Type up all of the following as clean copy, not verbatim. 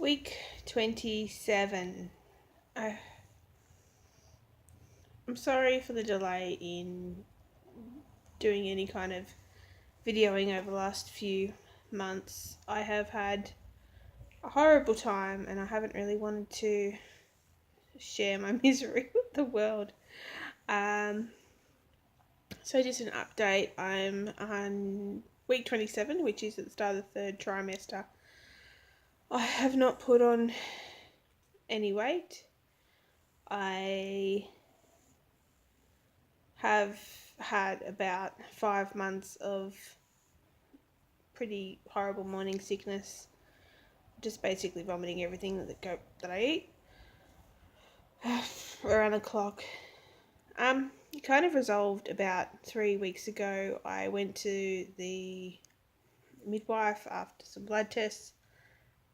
Week 27. I'm sorry for the delay in doing any kind of videoing over the last few months. I have had a horrible time and I haven't really wanted to share my misery with the world. So just an update. I'm on week 27, which is at the start of the third trimester. I have not put on any weight. I have had about 5 months of pretty horrible morning sickness, just basically vomiting everything that I eat around the clock. It kind of resolved about 3 weeks ago. I went to the midwife after some blood tests,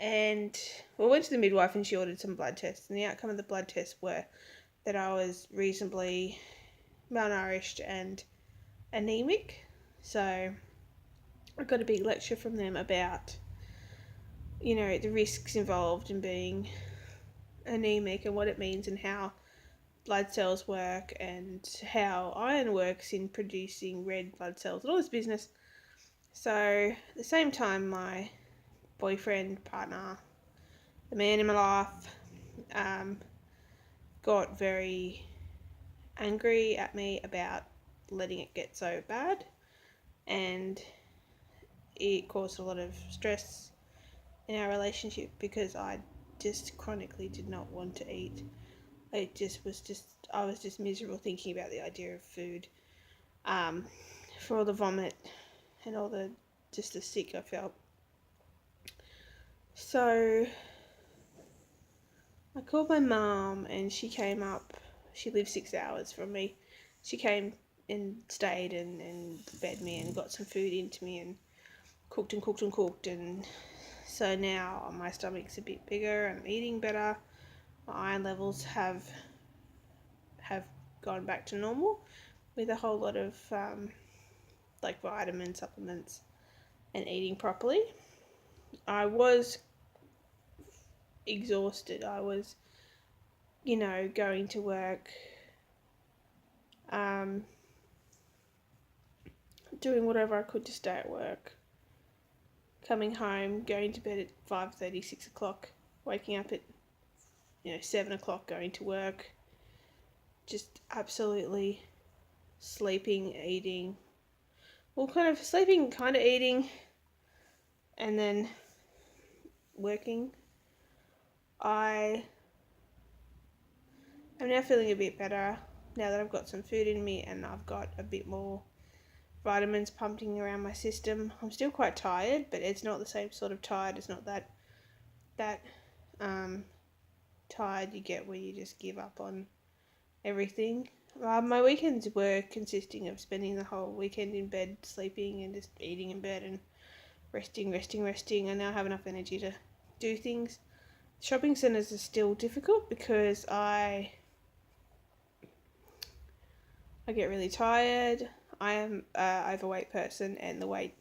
and went to the midwife and she ordered some blood tests, and the outcome of the blood tests were that I was reasonably malnourished and anemic. So I got a big lecture from them about, the risks involved in being anemic and what it means and how blood cells work and how iron works in producing red blood cells and all this business. So at the same time, my boyfriend, partner, the man in my life, got very angry at me about letting it get so bad, and it caused a lot of stress in our relationship because I just chronically did not want to eat. I was just miserable thinking about the idea of food, for all the vomit and all the sick I felt. So I called my mum and she came up. She lives 6 hours from me. She came and stayed and fed me and got some food into me and cooked and cooked and cooked, and so now my stomach's a bit bigger, I'm eating better, my iron levels have gone back to normal with a whole lot of vitamin supplements and eating properly. I was exhausted. I was, going to work, doing whatever I could to stay at work, coming home, going to bed at 5:30, 6 o'clock, waking up at 7 o'clock, going to work, just absolutely sleeping, eating, sleeping, kind of eating, and then working. I am now feeling a bit better now that I've got some food in me and I've got a bit more vitamins pumping around my system. I'm still quite tired, but it's not the same sort of tired. It's not that tired you get where you just give up on everything. My weekends were consisting of spending the whole weekend in bed, sleeping and just eating in bed and resting. I now have enough energy to do things. Shopping centres are still difficult because I get really tired. I am an overweight person, and the weight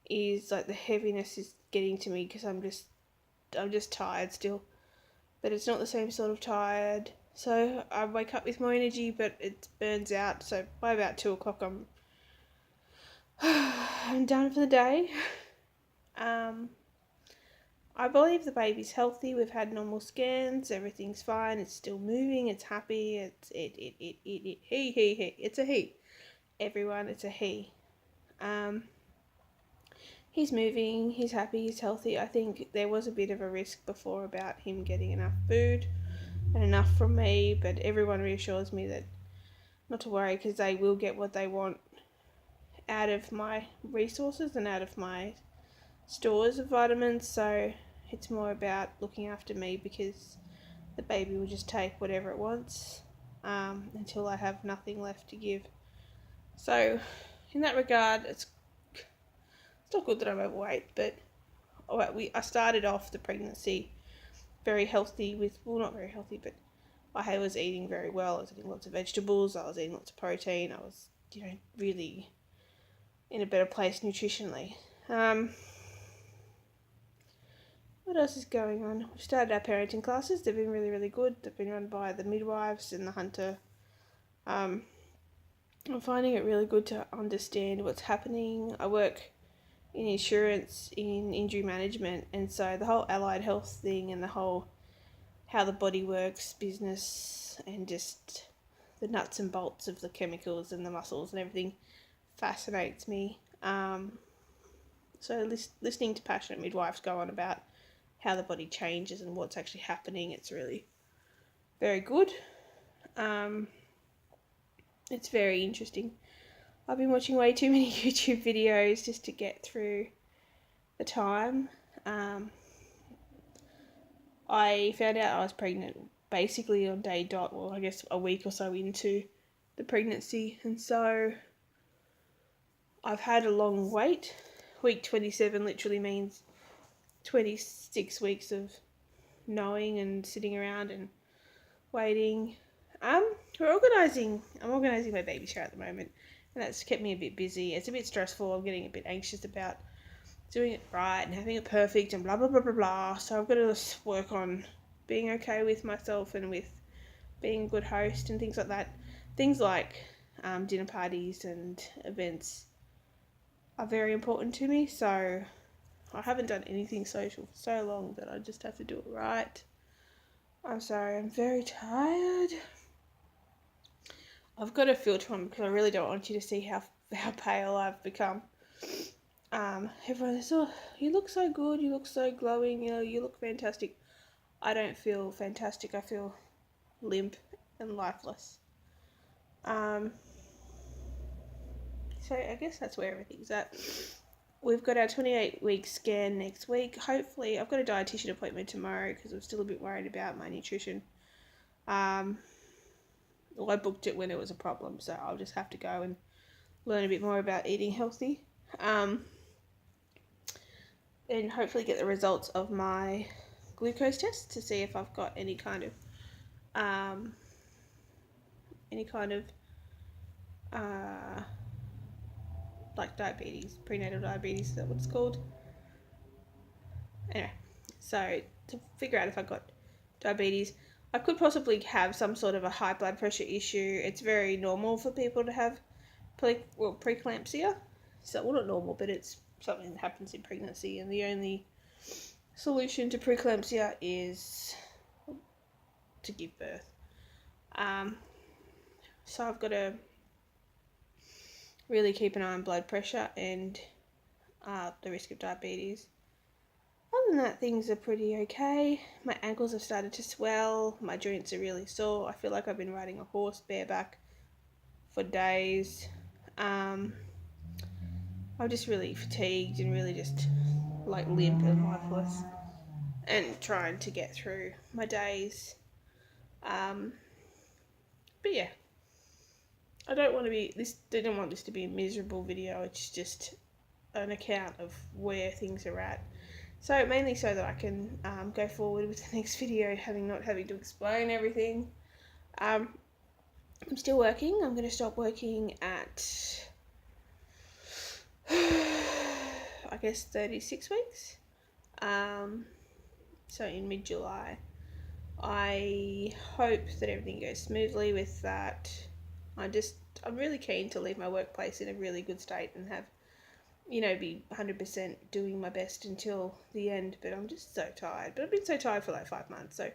is the heaviness is getting to me because I'm just tired still, but it's not the same sort of tired. So I wake up with more energy, but it burns out. So by about 2 o'clock, I'm done for the day. I believe the baby's healthy. We've had normal scans. Everything's fine. It's still moving. It's happy. He. It's a he. Everyone, it's a he. He's moving. He's happy. He's healthy. I think there was a bit of a risk before about him getting enough food and enough from me, but everyone reassures me that not to worry because they will get what they want out of my resources and out of my stores of vitamins. So it's more about looking after me because the baby will just take whatever it wants until I have nothing left to give. So in that regard, it's not good that I'm overweight, but I started off the pregnancy very healthy not very healthy, but I was eating very well. I was eating lots of vegetables, I was eating lots of protein, I was, really in a better place nutritionally. What else is going on? We've started our parenting classes. They've been really, really good. They've been run by the midwives and the hunter. I'm finding it really good to understand what's happening. I work in insurance, in injury management, and so the whole allied health thing and the whole how the body works business and just the nuts and bolts of the chemicals and the muscles and everything fascinates me. So listening to passionate midwives go on about how the body changes and what's actually happening, it's really very good. It's very interesting. I've been watching way too many YouTube videos just to get through the time. I found out I was pregnant basically on day dot, well, I guess a week or so into the pregnancy, and so I've had a long wait. Week 27 literally means 26 weeks of knowing and sitting around and waiting. I'm organising my baby shower at the moment, and that's kept me a bit busy. It's a bit stressful. I'm getting a bit anxious about doing it right and having it perfect and blah blah blah blah blah. So I've got to work on being okay with myself and with being a good host and things like that. Things like dinner parties and events are very important to me. So I haven't done anything social for so long that I just have to do it right. I'm sorry, I'm very tired. I've got a filter on because I really don't want you to see how pale I've become. Everyone says, "Oh, you look so good. You look so glowing. You look fantastic." I don't feel fantastic. I feel limp and lifeless. So I guess that's where everything's at. We've got our 28-week scan next week. Hopefully, I've got a dietitian appointment tomorrow because I'm still a bit worried about my nutrition. Well, I booked it when it was a problem, so I'll just have to go and learn a bit more about eating healthy. And hopefully get the results of my glucose test to see if I've got any kind of like diabetes, prenatal diabetes, is that what it's called? Anyway, so to figure out if I've got diabetes, I could possibly have some sort of a high blood pressure issue. It's very normal for people to have preeclampsia. So, well, not normal, but it's something that happens in pregnancy, and the only solution to preeclampsia is to give birth. So I've got to really keep an eye on blood pressure and the risk of diabetes. Other than that, things are pretty okay. My ankles have started to swell. My joints are really sore. I feel like I've been riding a horse bareback for days. I'm just really fatigued and really just like limp and lifeless and trying to get through my days. But yeah, I don't want this to be a miserable video. It's just an account of where things are at. So mainly so that I can go forward with the next video, not having to explain everything. I'm still working. I'm going to stop working at, I guess, 36 weeks. So in mid-July. I hope that everything goes smoothly with that. I'm really keen to leave my workplace in a really good state and have, be 100% doing my best until the end, but I'm just so tired. But I've been so tired for like 5 months, so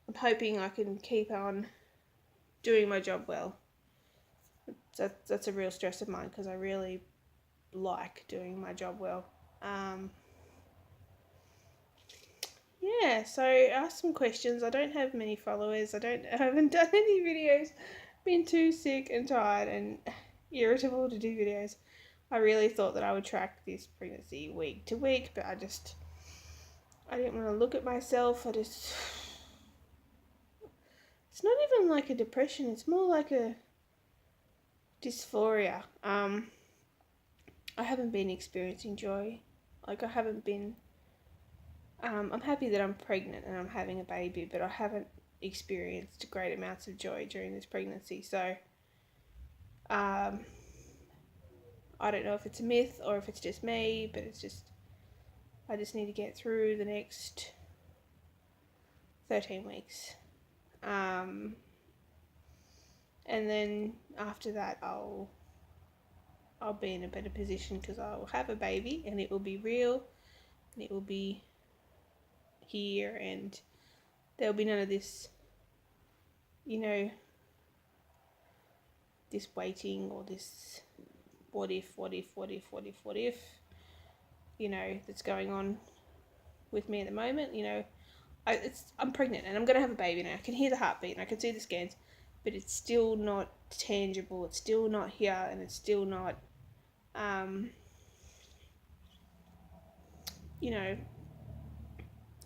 I'm hoping I can keep on doing my job well. That's a real stress of mine because I really like doing my job well. Yeah, so ask some questions. I don't have many followers. I haven't done any videos. Been too sick and tired and irritable to do videos. I really thought that I would track this pregnancy week to week, but I didn't want to look at myself. It's not even like a depression. It's more like a dysphoria. I haven't been experiencing joy. Like I haven't been. I'm happy that I'm pregnant and I'm having a baby, but I haven't experienced great amounts of joy during this pregnancy. So, I don't know if it's a myth or if it's just me, but it's just I just need to get through the next 13 weeks. And then after that, I'll be in a better position because I'll have a baby and it will be real and it will be here, and there'll be none of this, this waiting or this what if, that's going on with me at the moment. I'm pregnant and I'm going to have a baby now. I can hear the heartbeat and I can see the scans, but it's still not tangible. It's still not here, and it's still not,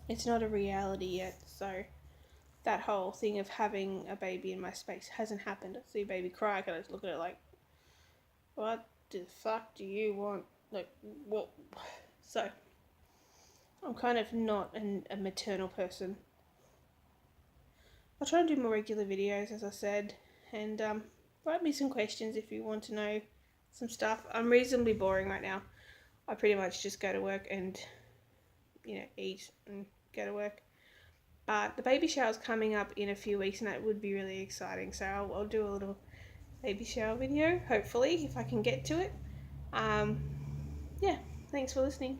it's not a reality yet. So that whole thing of having a baby in my space hasn't happened. I see a baby cry, I can just look at it like, what the fuck do you want? Like, what? So I'm kind of not a maternal person. I'll try and do more regular videos, as I said, and write me some questions if you want to know some stuff. I'm reasonably boring right now. I pretty much just go to work and, eat and go to work. But the baby shower is coming up in a few weeks, and that would be really exciting. So I'll do a little baby shower video, hopefully, if I can get to it. Yeah, thanks for listening.